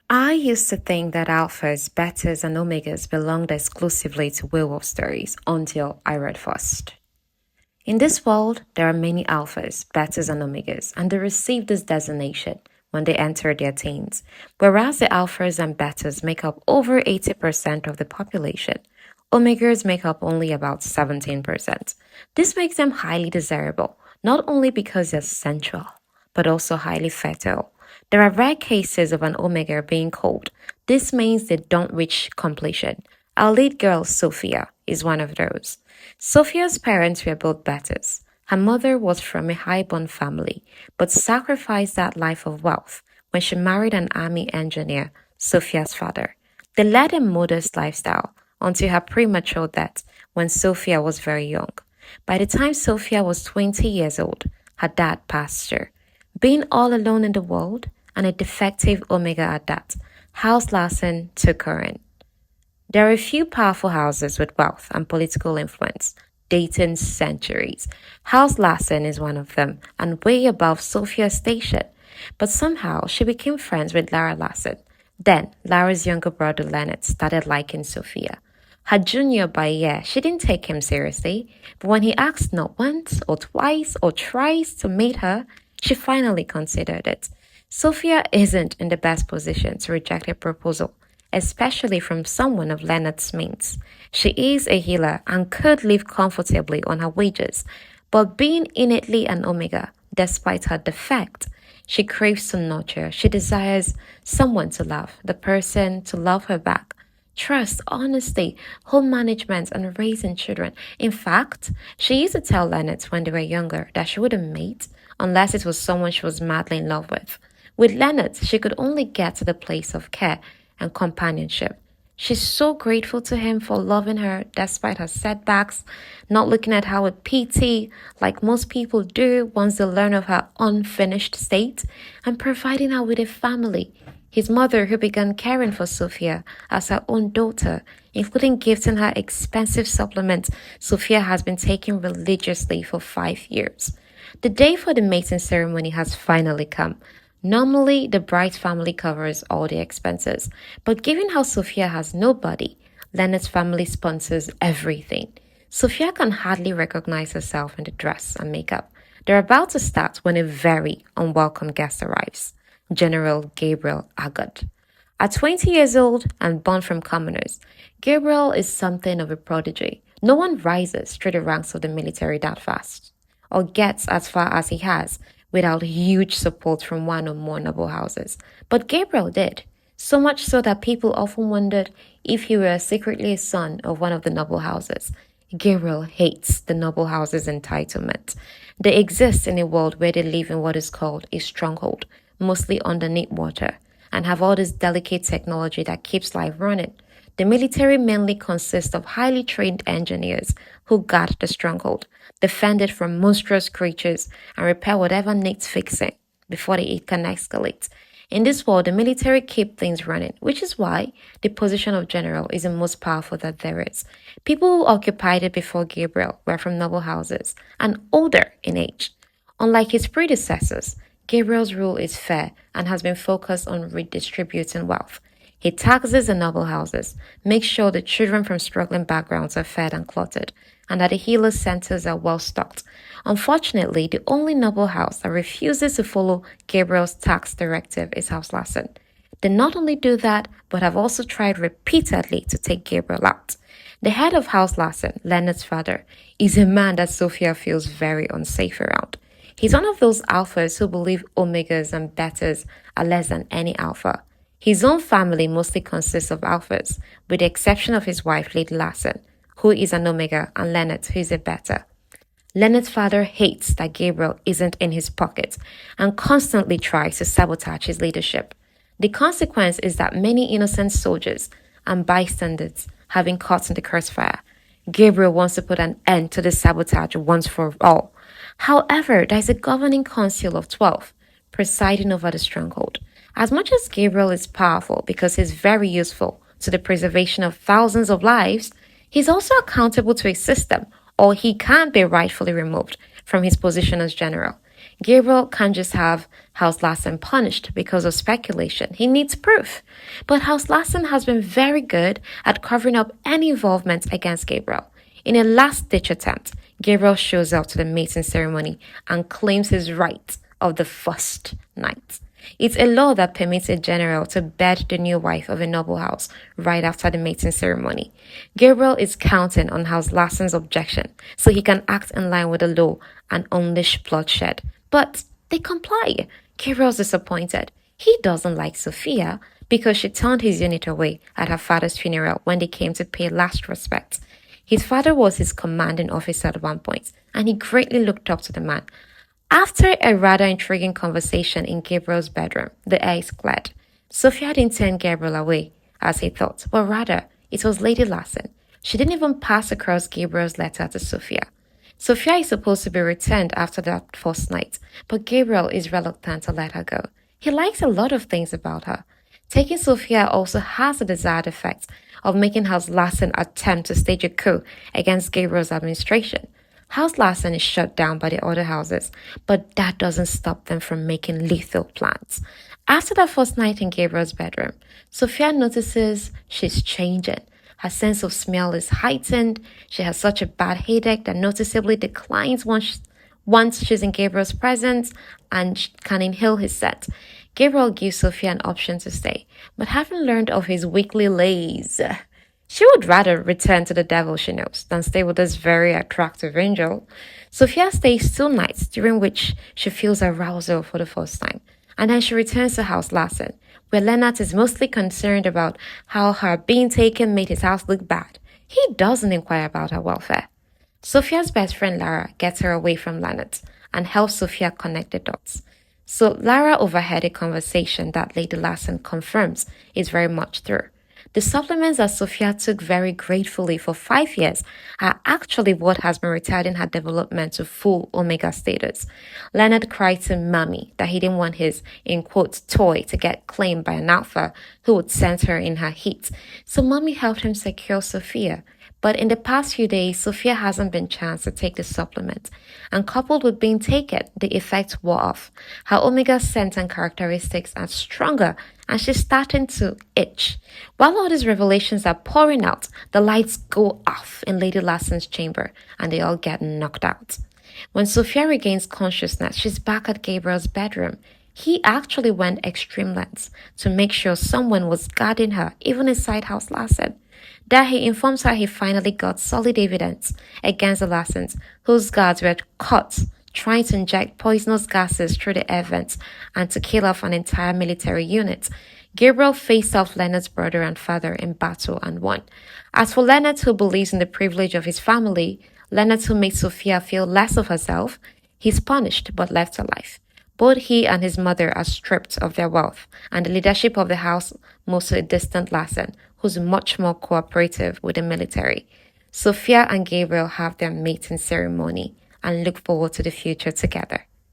I used to think that alphas, betas, and omegas belonged exclusively to werewolf stories until I read first. In this world, there are many alphas, betas, and omegas, and they receive this designation when they enter their teens, whereas the alphas and betas make up over 80% of the population. Omegas make up only about 17%. This makes them highly desirable, not only because they're sensual, but also highly fertile. There are rare cases of an omega being cold. This means they don't reach completion. Our lead girl, Sophia, is one of those. Sophia's parents were both betters. Her mother was from a high-born family, but sacrificed that life of wealth when she married an army engineer, Sophia's father. They led a modest lifestyle until her premature death when Sophia was very young. By the time Sophia was 20 years old, her dad passed her. Being all alone in the world and a defective omega at that, House Larson took her in. There are a few powerful houses with wealth and political influence, dating centuries. House Larson is one of them, and way above Sophia's station. But somehow she became friends with Lara Larson. Then Lara's younger brother Leonard started liking Sophia. Her junior by a year, she didn't take him seriously, but when he asked not once or twice or thrice to meet her, she finally considered it. Sophia isn't in the best position to reject a proposal, especially from someone of Leonard's means. She is a healer and could live comfortably on her wages, but being innately an omega, despite her defect, she craves to nurture. She desires someone to love, the person to love her back. Trust, honesty, home management, and raising children. In fact, she used to tell Leonard when they were younger that she wouldn't mate unless it was someone she was madly in love with. With Leonard, she could only get to the place of care and companionship. She's so grateful to him for loving her despite her setbacks, not looking at her with pity like most people do once they learn of her unfinished state, and providing her with a family. His mother, who began caring for Sophia as her own daughter, including gifting her expensive supplements Sophia has been taking religiously for 5 years. The day for the mating ceremony has finally come. Normally, the bride's family covers all the expenses, but given how Sophia has nobody, Leonard's family sponsors everything. Sophia can hardly recognize herself in the dress and makeup. They're about to start when a very unwelcome guest arrives. General Gabriel Agard. At 20 years old and born from commoners, Gabriel is something of a prodigy. No one rises through the ranks of the military that fast, or gets as far as he has without huge support from one or more noble houses. But Gabriel did, so much so that people often wondered if he were secretly a son of one of the noble houses. Gabriel hates the noble house's entitlement. They exist in a world where they live in what is called a stronghold, mostly underneath water, and have all this delicate technology that keeps life running. The military mainly consists of highly trained engineers who guard the stronghold, defend it from monstrous creatures, and repair whatever needs fixing before it can escalate. In this world, the military keep things running, which is why the position of general is the most powerful that there is. People who occupied it before Gabriel were from noble houses and older in age. Unlike his predecessors, Gabriel's rule is fair and has been focused on redistributing wealth. He taxes the noble houses, makes sure the children from struggling backgrounds are fed and clothed, and that the healer centers are well stocked. Unfortunately, the only noble house that refuses to follow Gabriel's tax directive is House Larson. They not only do that, but have also tried repeatedly to take Gabriel out. The head of House Larson, Leonard's father, is a man that Sophia feels very unsafe around. He's one of those alphas who believe omegas and betas are less than any alpha. His own family mostly consists of alphas, with the exception of his wife, Lady Larson, who is an omega, and Leonard, who is a beta. Leonard's father hates that Gabriel isn't in his pocket and constantly tries to sabotage his leadership. The consequence is that many innocent soldiers and bystanders have been caught in the crossfire. Gabriel wants to put an end to the sabotage once for all. However, there is a governing council of 12 presiding over the stronghold. As much as Gabriel is powerful because he's very useful to the preservation of thousands of lives, he's also accountable to a system, or he can't be rightfully removed from his position as general. Gabriel can't just have House Lassen punished because of speculation. He needs proof. But House Lassen has been very good at covering up any involvement against Gabriel. In a last-ditch attempt, Gabriel shows up to the mating ceremony and claims his right of the first night. It's a law that permits a general to bed the new wife of a noble house right after the mating ceremony. Gabriel is counting on House Lassen's objection so he can act in line with the law and unleash bloodshed. But they comply. Gabriel's disappointed. He doesn't like Sophia because she turned his unit away at her father's funeral when they came to pay last respect. His father was his commanding officer at one point, and he greatly looked up to the man. After a rather intriguing conversation in Gabriel's bedroom, the air is cleared. Sophia didn't turn Gabriel away, as he thought, but rather, it was Lady Lassen. She didn't even pass across Gabriel's letter to Sophia. Sophia is supposed to be returned after that first night, but Gabriel is reluctant to let her go. He likes a lot of things about her. Taking Sophia also has the desired effect of making House Lassen attempt to stage a coup against Gabriel's administration. House Lassen is shut down by the other houses, but that doesn't stop them from making lethal plans. After that first night in Gabriel's bedroom, Sophia notices she's changing. Her sense of smell is heightened. She has such a bad headache that noticeably declines once she's in Gabriel's presence and can inhale his scent. Gabriel gives Sophia an option to stay, but having learned of his weekly lays, she would rather return to the devil she knows than stay with this very attractive angel. Sophia stays 2 nights, during which she feels arousal for the first time, and then she returns to House Lassen, where Leonard is mostly concerned about how her being taken made his house look bad. He doesn't inquire about her welfare. Sophia's best friend Lara gets her away from Leonard and helps Sophia connect the dots. So Lara overheard a conversation that Lady Lassen confirms is very much true. The supplements that Sophia took very gratefully for 5 years are actually what has been retarding her development to full omega status. Leonard cried to Mommy that he didn't want his, in quotes, toy to get claimed by an alpha who would send her in her heat. So Mommy helped him secure Sophia. But in the past few days, Sophia hasn't been chanced to take the supplement. And coupled with being taken, the effect wore off. Her omega scent and characteristics are stronger, and she's starting to itch. While all these revelations are pouring out, the lights go off in Lady Lassen's chamber, and they all get knocked out. When Sophia regains consciousness, she's back at Gabriel's bedroom. He actually went extreme lengths to make sure someone was guarding her, even inside House Lassen. There he informs her he finally got solid evidence against the Lassens, whose guards were caught trying to inject poisonous gases through the air vents and to kill off an entire military unit. Gabriel faced off Leonard's brother and father in battle and won. As for Leonard, who believes in the privilege of his family, Leonard, who made Sophia feel less of herself, he's punished but left alive. Both he and his mother are stripped of their wealth, and the leadership of the house moves to a distant Lassen, who's much more cooperative with the military. Sophia and Gabriel have their mating ceremony and look forward to the future together.